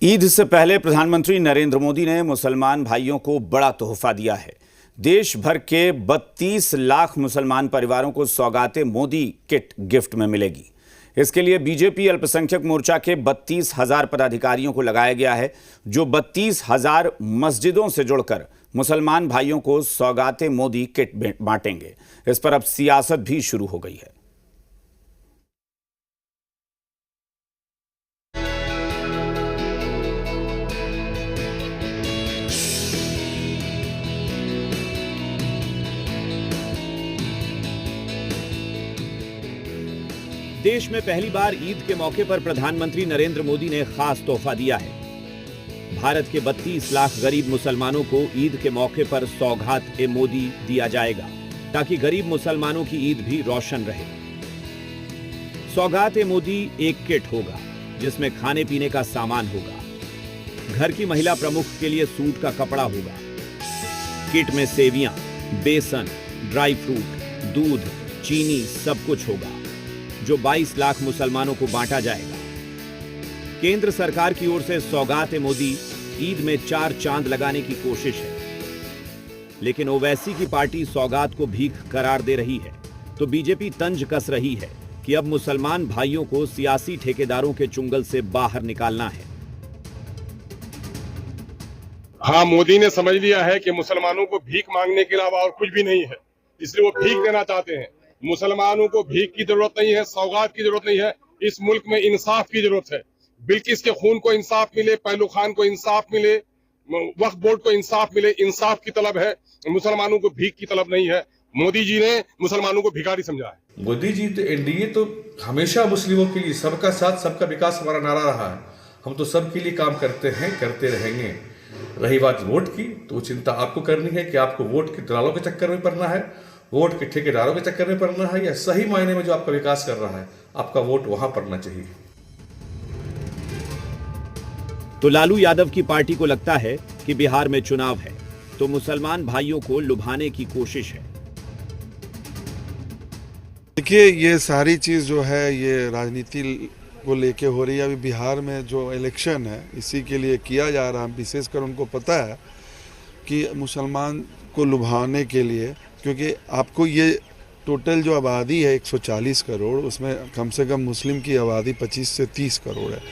ईद से पहले प्रधानमंत्री नरेंद्र मोदी ने मुसलमान भाइयों को बड़ा तोहफा दिया है। देश भर के 32 लाख मुसलमान परिवारों को सौगाते मोदी किट गिफ्ट में मिलेगी। इसके लिए बीजेपी अल्पसंख्यक मोर्चा के 32,000 पदाधिकारियों को लगाया गया है, जो 32,000 मस्जिदों से जुड़कर मुसलमान भाइयों को सौगाते मोदी किट बांटेंगे। इस पर अब सियासत भी शुरू हो गई है। देश में पहली बार ईद के मौके पर प्रधानमंत्री नरेंद्र मोदी ने खास तोहफा दिया है। भारत के 32 लाख गरीब मुसलमानों को ईद के मौके पर सौगात ए मोदी दिया जाएगा, ताकि गरीब मुसलमानों की ईद भी रोशन रहे। सौगात ए मोदी एक किट होगा, जिसमें खाने पीने का सामान होगा। घर की महिला प्रमुख के लिए सूट का कपड़ा होगा। किट में सेवियां, बेसन, ड्राई फ्रूट, दूध, चीनी सब कुछ होगा, जो 22 लाख मुसलमानों को बांटा जाएगा। केंद्र सरकार की ओर से सौगात ए मोदी ईद में 4 चांद लगाने की कोशिश है, लेकिन ओवैसी की पार्टी सौगात को भीख करार दे रही है, तो बीजेपी तंज कस रही है कि अब मुसलमान भाइयों को सियासी ठेकेदारों के चुंगल से बाहर निकालना है। हाँ, मोदी ने समझ लिया है कि मुसलमानों को भीख मांगने के अलावा और कुछ भी नहीं है, इसलिए वो भीख देना चाहते हैं। मुसलमानों को भीख की जरूरत नहीं है, सौगात की जरूरत नहीं है। इस मुल्क में इंसाफ की जरूरत है। बिल्किस के खून को इंसाफ मिले, पहलू खान को इंसाफ मिले, वक्फ बोर्ड को इंसाफ मिले। इंसाफ की तलब है, मुसलमानों को भीख की तलब नहीं है। मोदी जी ने मुसलमानों को भिखारी समझा है। मोदी जी तो एनडीए तो हमेशा मुस्लिमों के लिए सबका साथ सबका विकास हमारा नारा रहा है। हम तो सबके लिए काम करते हैं, करते रहेंगे। रही बात वोट की, तो चिंता आपको करनी है कि आपको वोट के दलालों के चक्कर में पड़ना है, वोट के ठेकेदारों के चक्कर में पड़ना है, या सही मायने में जो आपका विकास कर रहा है आपका वोट वहां पड़ना चाहिए। तो लालू यादव की पार्टी को लगता है कि बिहार में चुनाव है, तो मुसलमान भाइयों को लुभाने की कोशिश है। देखिए, ये सारी चीज जो है ये राजनीति को लेके हो रही है। अभी बिहार में जो इलेक्शन है इसी के लिए किया जा रहा है। विशेषकर उनको पता है कि मुसलमान को लुभाने के लिए, क्योंकि आपको ये टोटल जो आबादी है 140 करोड़, उसमें कम से कम मुस्लिम की आबादी 25 से 30 करोड़ है।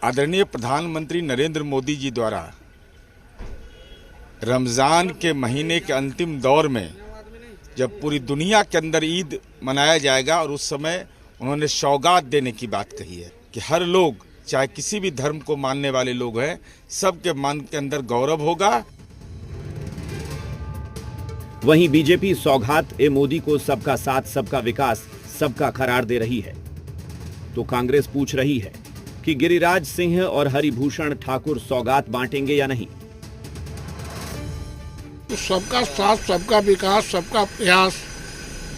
आदरणीय प्रधानमंत्री नरेंद्र मोदी जी द्वारा रमज़ान के महीने के अंतिम दौर में जब पूरी दुनिया के अंदर ईद मनाया जाएगा, और उस समय उन्होंने सौगात देने की बात कही है कि हर लोग, चाहे किसी भी धर्म को मानने वाले लोग हैं, सबके मन के अंदर गौरव होगा। वहीं बीजेपी सौगात ए मोदी को सबका साथ सबका विकास सबका करार दे रही है, तो कांग्रेस पूछ रही है कि गिरिराज सिंह और हरिभूषण ठाकुर सौगात बांटेंगे या नहीं। तो सबका साथ सबका विकास सबका प्रयास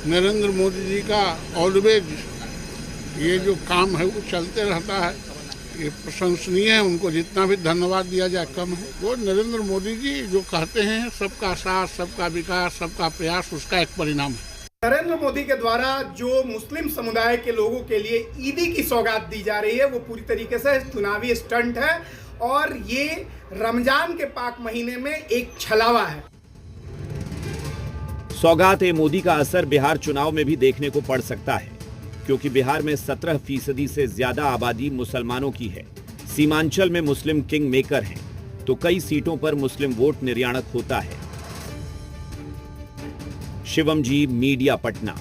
नरेंद्र मोदी जी का ऑलवेज ये जो काम है वो चलते रहता है। ये प्रशंसनीय है, उनको जितना भी धन्यवाद दिया जाए कम है। वो नरेंद्र मोदी जी जो कहते हैं सबका साथ सबका विकास सबका प्रयास, उसका एक परिणाम है। नरेंद्र मोदी के द्वारा जो मुस्लिम समुदाय के लोगों के लिए ईदी की सौगात दी जा रही है, वो पूरी तरीके से चुनावी स्टंट है, और ये रमजान के पाक महीने में एक छलावा है। सौगात ए मोदी का असर बिहार चुनाव में भी देखने को पड़ सकता है, क्योंकि बिहार में 17% से ज्यादा आबादी मुसलमानों की है। सीमांचल में मुस्लिम किंग मेकर हैं, तो कई सीटों पर मुस्लिम वोट निर्याणक होता है। शिवम जी, मीडिया, पटना।